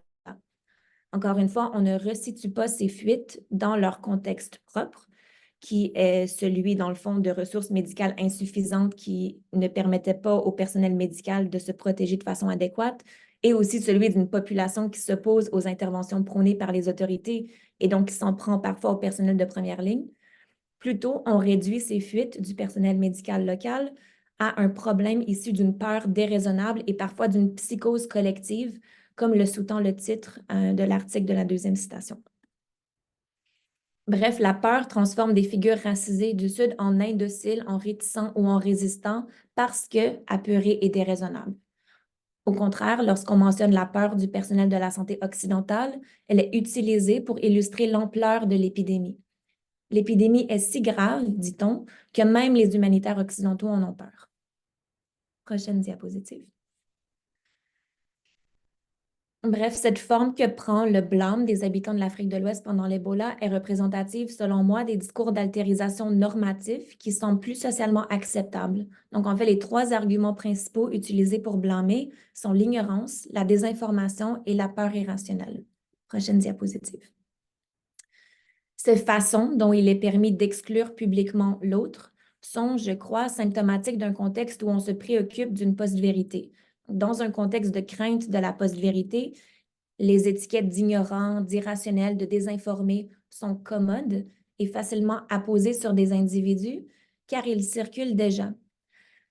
Encore une fois, on ne resitue pas ces fuites dans leur contexte propre, qui est celui, dans le fond, de ressources médicales insuffisantes qui ne permettaient pas au personnel médical de se protéger de façon adéquate, et aussi celui d'une population qui s'oppose aux interventions prônées par les autorités et donc qui s'en prend parfois au personnel de première ligne. Plutôt, on réduit ces fuites du personnel médical local à un problème issu d'une peur déraisonnable et parfois d'une psychose collective, comme le sous-tend le titre de l'article de la deuxième citation. Bref, la peur transforme des figures racisées du Sud en indociles, en réticents ou en résistants parce que apeurées et déraisonnables. Au contraire, lorsqu'on mentionne la peur du personnel de la santé occidentale, elle est utilisée pour illustrer l'ampleur de l'épidémie. L'épidémie est si grave, dit-on, que même les humanitaires occidentaux en ont peur. Prochaine diapositive. Bref, cette forme que prend le blâme des habitants de l'Afrique de l'Ouest pendant l'Ebola est représentative, selon moi, des discours d'altérisation normatifs qui semblent plus socialement acceptables. Donc, en fait, les trois arguments principaux utilisés pour blâmer sont l'ignorance, la désinformation et la peur irrationnelle. Prochaine diapositive. Ces façons dont il est permis d'exclure publiquement l'autre sont, je crois, symptomatiques d'un contexte où on se préoccupe d'une post-vérité. Dans un contexte de crainte de la post-vérité, les étiquettes d'ignorant, d'irrationnel, de désinformé sont commodes et facilement apposées sur des individus car ils circulent déjà.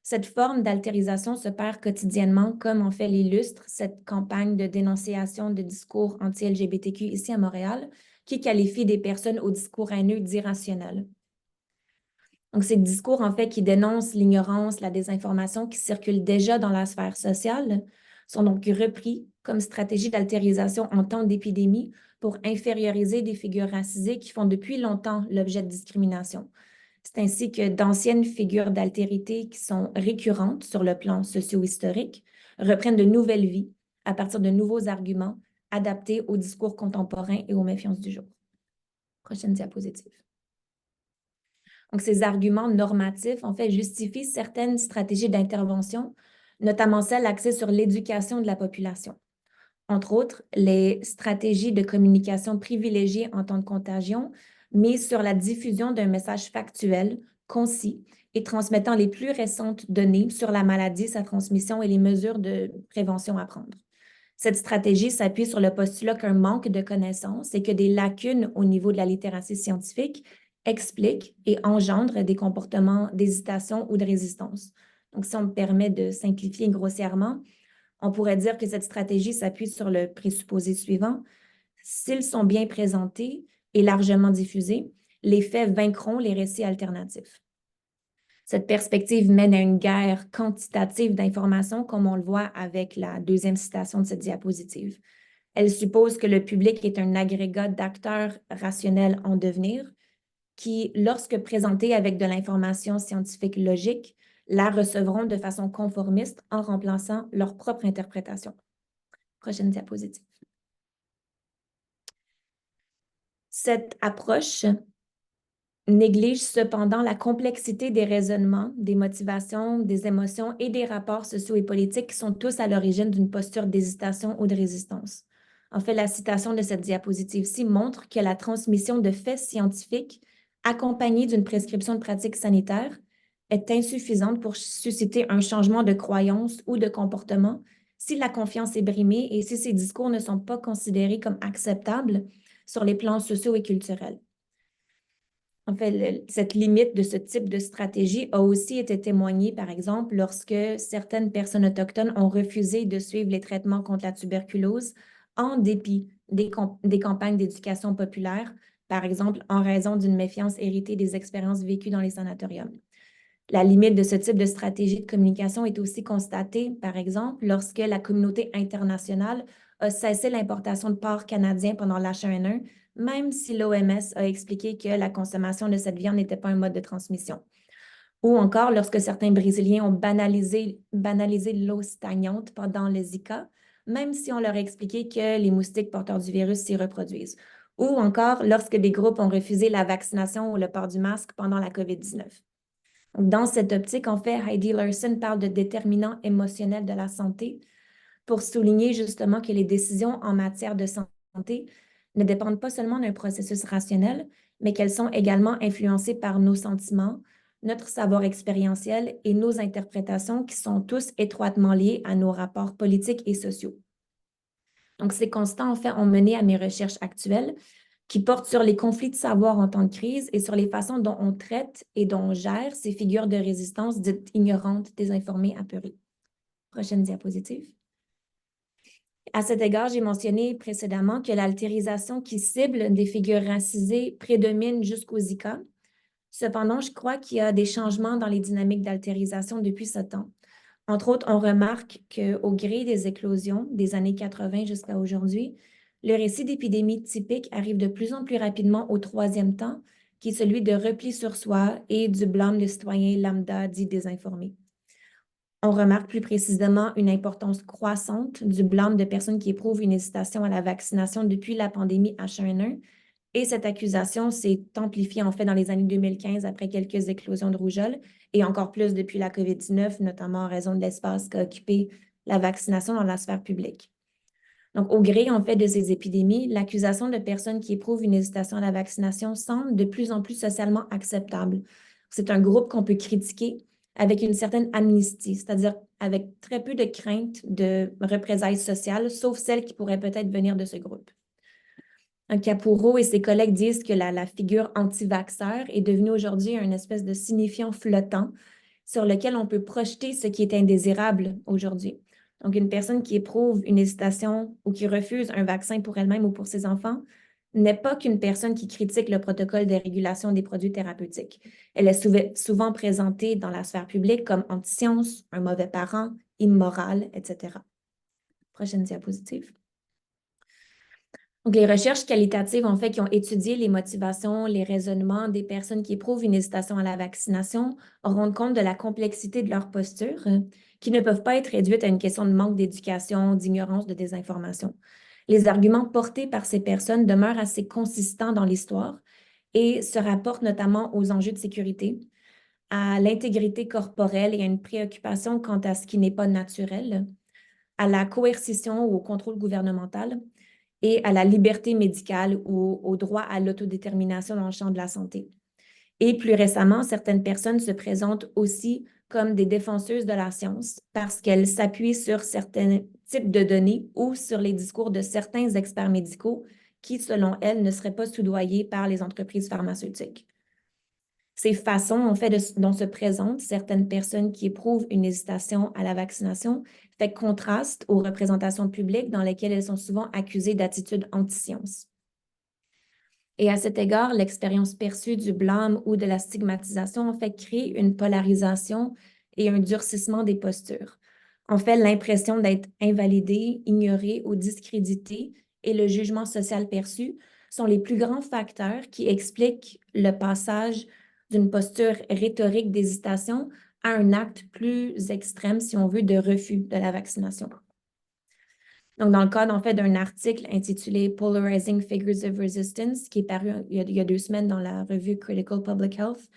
Cette forme d'altérisation se perd quotidiennement, comme en fait l'illustre cette campagne de dénonciation de discours anti-LGBTQ ici à Montréal, qui qualifie des personnes au discours haineux d'irrationnels. Donc, ces discours, en fait, qui dénoncent l'ignorance, la désinformation qui circulent déjà dans la sphère sociale, sont donc repris comme stratégie d'altérisation en temps d'épidémie pour inférioriser des figures racisées qui font depuis longtemps l'objet de discrimination. C'est ainsi que d'anciennes figures d'altérité qui sont récurrentes sur le plan socio-historique reprennent de nouvelles vies à partir de nouveaux arguments adaptés aux discours contemporains et aux méfiances du jour. Prochaine diapositive. Donc, ces arguments normatifs, en fait, justifient certaines stratégies d'intervention, notamment celles axées sur l'éducation de la population. Entre autres, les stratégies de communication privilégiées en temps de contagion misent sur la diffusion d'un message factuel, concis et transmettant les plus récentes données sur la maladie, sa transmission et les mesures de prévention à prendre. Cette stratégie s'appuie sur le postulat qu'un manque de connaissances et que des lacunes au niveau de la littératie scientifique expliquent et engendrent des comportements d'hésitation ou de résistance. Donc, si on me permet de simplifier grossièrement, on pourrait dire que cette stratégie s'appuie sur le présupposé suivant. S'ils sont bien présentés et largement diffusés, les faits vaincront les récits alternatifs. Cette perspective mène à une guerre quantitative d'informations, comme on le voit avec la deuxième citation de cette diapositive. Elle suppose que le public est un agrégat d'acteurs rationnels en devenir qui, lorsque présentés avec de l'information scientifique logique, la recevront de façon conformiste en remplaçant leur propre interprétation. Prochaine diapositive. Cette approche néglige cependant la complexité des raisonnements, des motivations, des émotions et des rapports sociaux et politiques qui sont tous à l'origine d'une posture d'hésitation ou de résistance. En fait, la citation de cette diapositive-ci montre que la transmission de faits scientifiques accompagnée d'une prescription de pratiques sanitaires est insuffisante pour susciter un changement de croyance ou de comportement si la confiance est brimée et si ces discours ne sont pas considérés comme acceptables sur les plans sociaux et culturels. En fait, cette limite de ce type de stratégie a aussi été témoignée, par exemple, lorsque certaines personnes autochtones ont refusé de suivre les traitements contre la tuberculose en dépit des campagnes d'éducation populaire, par exemple, en raison d'une méfiance héritée des expériences vécues dans les sanatoriums. La limite de ce type de stratégie de communication est aussi constatée, par exemple, lorsque la communauté internationale a cessé l'importation de porc canadien pendant l'H1N1, même si l'OMS a expliqué que la consommation de cette viande n'était pas un mode de transmission. Ou encore lorsque certains Brésiliens ont banalisé l'eau stagnante pendant le Zika, même si on leur a expliqué que les moustiques porteurs du virus s'y reproduisent. Ou encore lorsque des groupes ont refusé la vaccination ou le port du masque pendant la COVID-19. Dans cette optique, en fait, Heidi Larson parle de déterminants émotionnels de la santé pour souligner justement que les décisions en matière de santé ne dépendent pas seulement d'un processus rationnel, mais qu'elles sont également influencées par nos sentiments, notre savoir expérientiel et nos interprétations qui sont tous étroitement liés à nos rapports politiques et sociaux. Donc, ces constats, en fait, ont mené à mes recherches actuelles qui portent sur les conflits de savoir en temps de crise et sur les façons dont on traite et dont on gère ces figures de résistance dites ignorantes, désinformées, apeurées. Prochaine diapositive. À cet égard, j'ai mentionné précédemment que l'altérisation qui cible des figures racisées prédomine jusqu'au Zika. Cependant, je crois qu'il y a des changements dans les dynamiques d'altérisation depuis ce temps. Entre autres, on remarque qu'au gré des éclosions des années 80 jusqu'à aujourd'hui, le récit d'épidémie typique arrive de plus en plus rapidement au troisième temps, qui est celui de repli sur soi et du blâme des citoyens lambda dits désinformés. On remarque plus précisément une importance croissante du blâme de personnes qui éprouvent une hésitation à la vaccination depuis la pandémie H1N1. Et cette accusation s'est amplifiée en fait dans les années 2015 après quelques éclosions de rougeole et encore plus depuis la COVID-19, notamment en raison de l'espace qu'a occupé la vaccination dans la sphère publique. Donc, au gré en fait de ces épidémies, l'accusation de personnes qui éprouvent une hésitation à la vaccination semble de plus en plus socialement acceptable. C'est un groupe qu'on peut critiquer avec une certaine amnistie, c'est-à-dire avec très peu de crainte de représailles sociales, sauf celles qui pourraient peut-être venir de ce groupe. Capurro et ses collègues disent que la figure anti-vaxxeur est devenue aujourd'hui une espèce de signifiant flottant sur lequel on peut projeter ce qui est indésirable aujourd'hui. Donc, une personne qui éprouve une hésitation ou qui refuse un vaccin pour elle-même ou pour ses enfants n'est pas qu'une personne qui critique le protocole de régulation des produits thérapeutiques. Elle est souvent présentée dans la sphère publique comme anti-science, un mauvais parent, immoral, etc. Prochaine diapositive. Donc, les recherches qualitatives, en fait, qui ont étudié les motivations, les raisonnements des personnes qui éprouvent une hésitation à la vaccination, rendent compte de la complexité de leur posture, qui ne peuvent pas être réduites à une question de manque d'éducation, d'ignorance, de désinformation. Les arguments portés par ces personnes demeurent assez consistants dans l'histoire et se rapportent notamment aux enjeux de sécurité, à l'intégrité corporelle et à une préoccupation quant à ce qui n'est pas naturel, à la coercition ou au contrôle gouvernemental et à la liberté médicale ou au droit à l'autodétermination dans le champ de la santé. Et plus récemment, certaines personnes se présentent aussi comme des défenseuses de la science parce qu'elles s'appuient sur certains types de données ou sur les discours de certains experts médicaux qui, selon elles, ne seraient pas soudoyés par les entreprises pharmaceutiques. Ces façons, en fait, dont se présentent certaines personnes qui éprouvent une hésitation à la vaccination fait contraste aux représentations publiques dans lesquelles elles sont souvent accusées d'attitudes anti-science. Et à cet égard, l'expérience perçue du blâme ou de la stigmatisation en fait crée une polarisation et un durcissement des postures. En fait, l'impression d'être invalidé, ignoré ou discrédité et le jugement social perçu sont les plus grands facteurs qui expliquent le passage d'une posture rhétorique d'hésitation à un acte plus extrême, si on veut, de refus de la vaccination. Donc, dans le cadre, en fait, d'un article intitulé Polarizing Figures of Resistance, qui est paru il y a 2 semaines dans la revue Critical Public Health,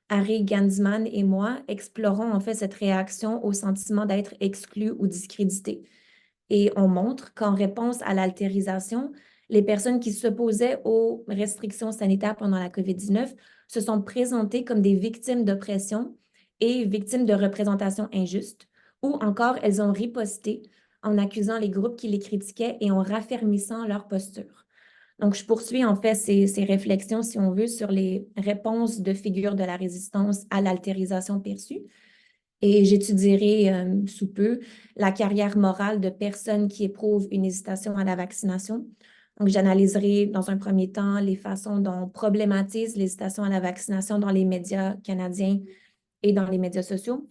Harry Gansman et moi explorons, en fait, cette réaction au sentiment d'être exclu ou discrédité. Et on montre qu'en réponse à l'altérisation, les personnes qui s'opposaient aux restrictions sanitaires pendant la COVID-19 se sont présentées comme des victimes d'oppression et victimes de représentations injustes, ou encore elles ont riposté en accusant les groupes qui les critiquaient et en raffermissant leur posture. Donc, je poursuis en fait ces réflexions, si on veut, sur les réponses de figures de la résistance à l'altérisation perçue. Et j'étudierai sous peu la carrière morale de personnes qui éprouvent une hésitation à la vaccination. Donc, j'analyserai dans un premier temps les façons dont on problématise l'hésitation à la vaccination dans les médias canadiens et dans les médias sociaux.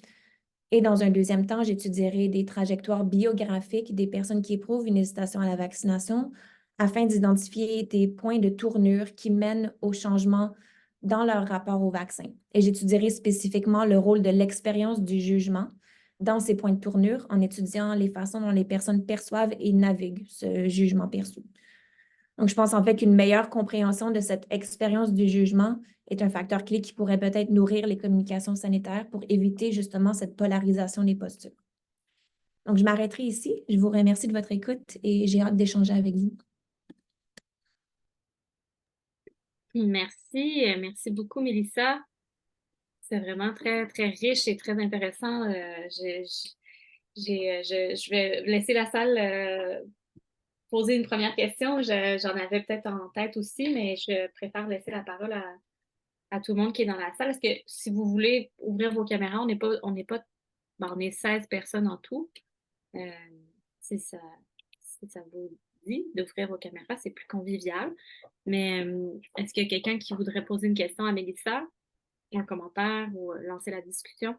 Et dans un deuxième temps, j'étudierai des trajectoires biographiques des personnes qui éprouvent une hésitation à la vaccination afin d'identifier des points de tournure qui mènent au changement dans leur rapport au vaccin. Et j'étudierai spécifiquement le rôle de l'expérience du jugement dans ces points de tournure en étudiant les façons dont les personnes perçoivent et naviguent ce jugement perçu. Donc, je pense en fait qu'une meilleure compréhension de cette expérience du jugement est un facteur clé qui pourrait peut-être nourrir les communications sanitaires pour éviter justement cette polarisation des postures. Donc, je m'arrêterai ici. Je vous remercie de votre écoute et j'ai hâte d'échanger avec vous. Merci, merci beaucoup, Mélissa. C'est vraiment très, très riche et très intéressant. Je vais laisser la salle poser une première question. J'en avais peut-être en tête aussi, mais je préfère laisser la parole à tout le monde qui est dans la salle. Est-ce que si vous voulez ouvrir vos caméras, on est 16 personnes en tout. Euh, si ça, si ça vous dit d'ouvrir vos caméras, c'est plus convivial. Mais est-ce qu'il y a quelqu'un qui voudrait poser une question à Mélissa, un commentaire ou lancer la discussion?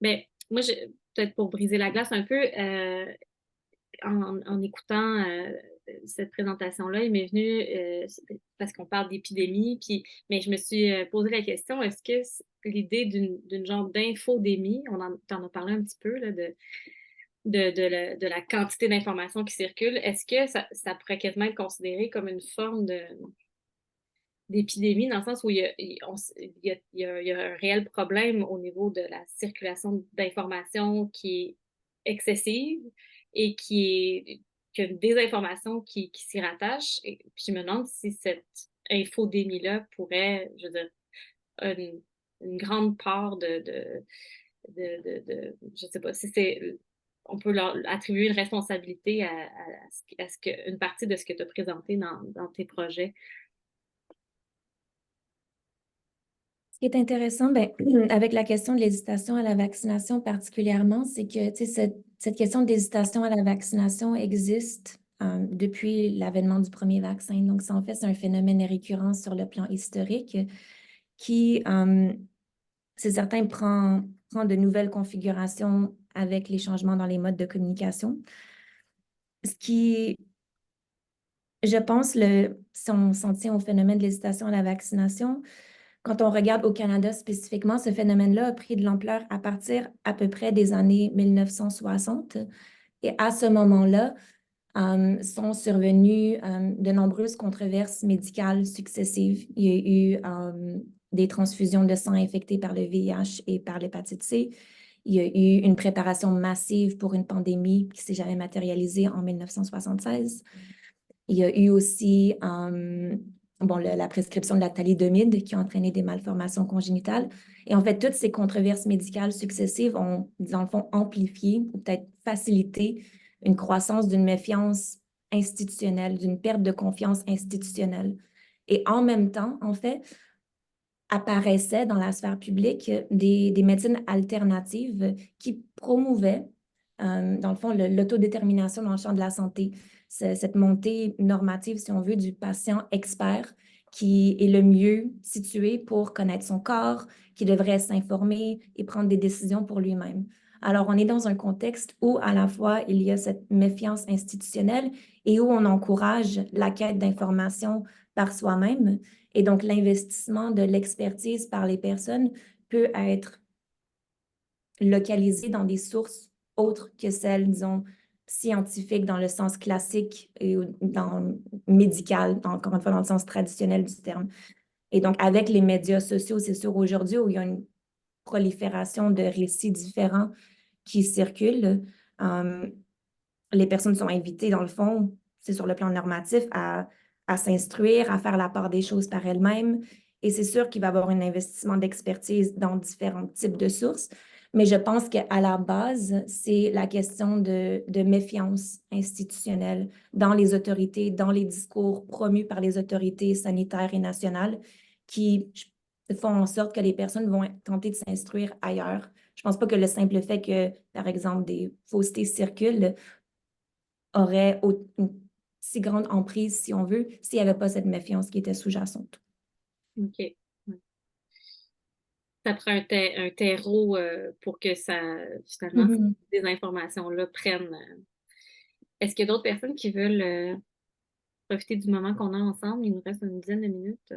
Mais moi, peut-être pour briser la glace un peu, en écoutant cette présentation-là, il m'est venu, parce qu'on parle d'épidémie, mais je me suis posé la question, est-ce que l'idée d'une genre d'infodémie, t'en as parlé un petit peu, là, de la quantité d'informations qui circulent, est-ce que ça pourrait quasiment être considéré comme une forme d'épidémie, dans le sens où il y a un réel problème au niveau de la circulation d'informations qui est excessive et qui a une désinformation qui s'y rattache. Et puis je me demande si cette infodémie-là pourrait, je veux dire, une grande part je sais pas, si c'est, on peut leur attribuer une responsabilité à ce que, une partie de ce que tu as présenté dans tes projets. Ce qui est intéressant, ben, avec la question de l'hésitation à la vaccination particulièrement, c'est que cette question d'hésitation à la vaccination existe depuis l'avènement du premier vaccin. Donc, ça, en fait, c'est un phénomène récurrent sur le plan historique qui c'est certain, prend de nouvelles configurations avec les changements dans les modes de communication. Ce qui, je pense, si on s'en tient au phénomène de l'hésitation à la vaccination, quand on regarde au Canada spécifiquement, ce phénomène-là a pris de l'ampleur à partir à peu près des années 1960. Et à ce moment-là, sont survenues de nombreuses controverses médicales successives. Il y a eu des transfusions de sang infectées par le VIH et par l'hépatite C. Il y a eu une préparation massive pour une pandémie qui ne s'est jamais matérialisée en 1976. Il y a eu aussi la prescription de la thalidomide qui a entraîné des malformations congénitales. Et en fait, toutes ces controverses médicales successives ont, dans le fond, amplifié ou peut-être facilité une croissance d'une méfiance institutionnelle, d'une perte de confiance institutionnelle. Et en même temps, en fait, apparaissaient dans la sphère publique des médecines alternatives qui promouvaient, dans le fond, l'autodétermination dans le champ de la santé. Cette montée normative, si on veut, du patient expert qui est le mieux situé pour connaître son corps, qui devrait s'informer et prendre des décisions pour lui-même. Alors, on est dans un contexte où, à la fois, il y a cette méfiance institutionnelle et où on encourage la quête d'informations par soi-même. Et donc, l'investissement de l'expertise par les personnes peut être localisé dans des sources autres que celles, disons, scientifiques dans le sens classique et dans médical, encore une fois dans le sens traditionnel du terme. Et donc, avec les médias sociaux, c'est sûr aujourd'hui où il y a une prolifération de récits différents qui circulent, euh, les personnes sont invitées, dans le fond, c'est sur le plan normatif, à s'instruire, à faire la part des choses par elles-mêmes. Et c'est sûr qu'il va y avoir un investissement d'expertise dans différents types de sources. Mais je pense qu'à la base, c'est la question de méfiance institutionnelle dans les autorités, dans les discours promus par les autorités sanitaires et nationales qui font en sorte que les personnes vont tenter de s'instruire ailleurs. Je ne pense pas que le simple fait que, par exemple, des faussetés circulent aurait une si grande emprise, si on veut, s'il n'y avait pas cette méfiance qui était sous-jacente. OK. Ouais. Ça prend un terreau pour que ça, finalement, Mhm. ces informations-là prennent. Est-ce qu'il y a d'autres personnes qui veulent profiter du moment qu'on a ensemble? Il nous reste une dizaine de minutes.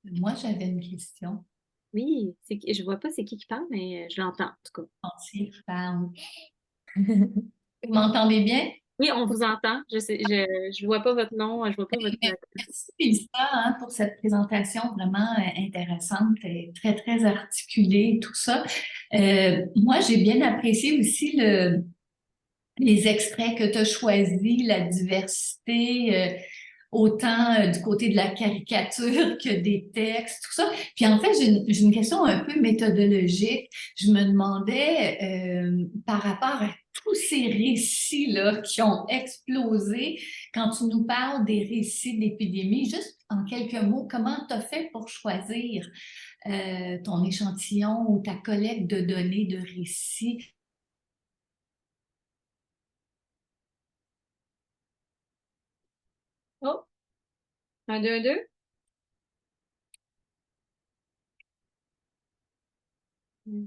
Moi, j'avais une question. Oui, je vois pas c'est qui parle, mais je l'entends, en tout cas. Entier, parle. Vous m'entendez bien? Oui, on vous entend. Je vois pas votre nom, je vois pas votre. Merci, Lisa, hein, pour cette présentation vraiment intéressante et très, très articulée, tout ça. Moi, j'ai bien apprécié aussi les extraits que tu as choisis, la diversité, autant du côté de la caricature que des textes, tout ça. Puis en fait, j'ai une question un peu méthodologique. Je me demandais, par rapport à tous ces récits-là qui ont explosé, quand tu nous parles des récits d'épidémie, juste en quelques mots, comment tu as fait pour choisir ton échantillon ou ta collecte de données de récits? Oh, un, deux, un, deux. Hmm.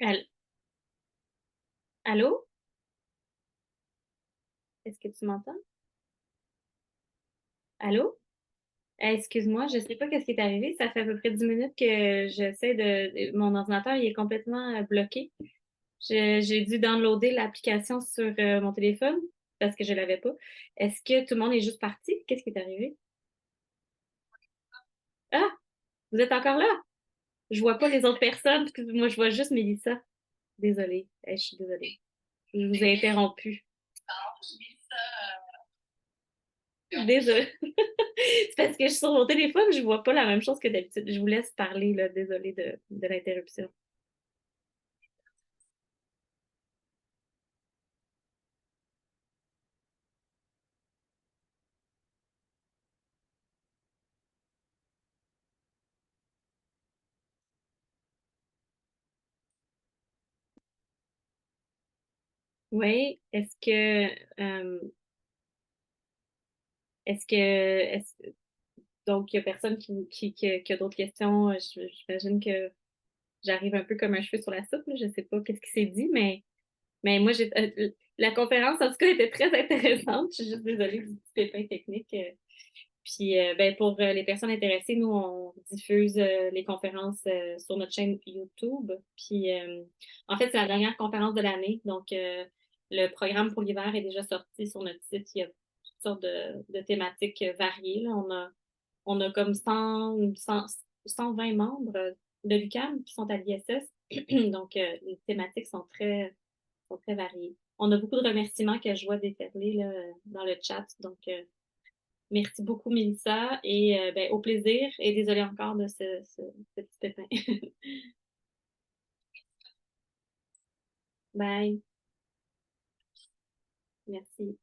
Al- Allô? Est-ce que tu m'entends? Allô? Excuse-moi, je sais pas qu'est-ce qui est arrivé. Ça fait à peu près 10 minutes que j'essaie Mon ordinateur, il est complètement bloqué. J'ai dû downloader l'application sur mon téléphone parce que je l'avais pas. Est-ce que tout le monde est juste parti? Qu'est-ce qui est arrivé? Ah, vous êtes encore là? Je vois pas les autres personnes, parce que moi, je vois juste Mélissa. Désolée. Je suis désolée. Je vous ai interrompu. Désolée. C'est parce que je suis sur mon téléphone, je vois pas la même chose que d'habitude. Je vous laisse parler, là. Désolée de l'interruption. Oui, donc il y a personne qui a d'autres questions? J'imagine que j'arrive un peu comme un cheveu sur la soupe, là. Je sais pas qu'est-ce qui s'est dit, mais moi, la conférence, en tout cas, était très intéressante. Je suis juste désolée du petit pépin technique. Puis, ben, pour les personnes intéressées, nous, on diffuse les conférences sur notre chaîne YouTube. Puis, en fait, c'est la dernière conférence de l'année. Donc, le programme pour l'hiver est déjà sorti sur notre site. Il y a toutes sortes de thématiques variées, là. On a comme 120 membres de l'UQAM qui sont à l'ISS. Donc, les thématiques sont très variées. On a beaucoup de remerciements que je vois déferler là, dans le chat. Donc, merci beaucoup, Mélissa, et ben, au plaisir. Et désolée encore de ce petit pépin. Bye. Merci.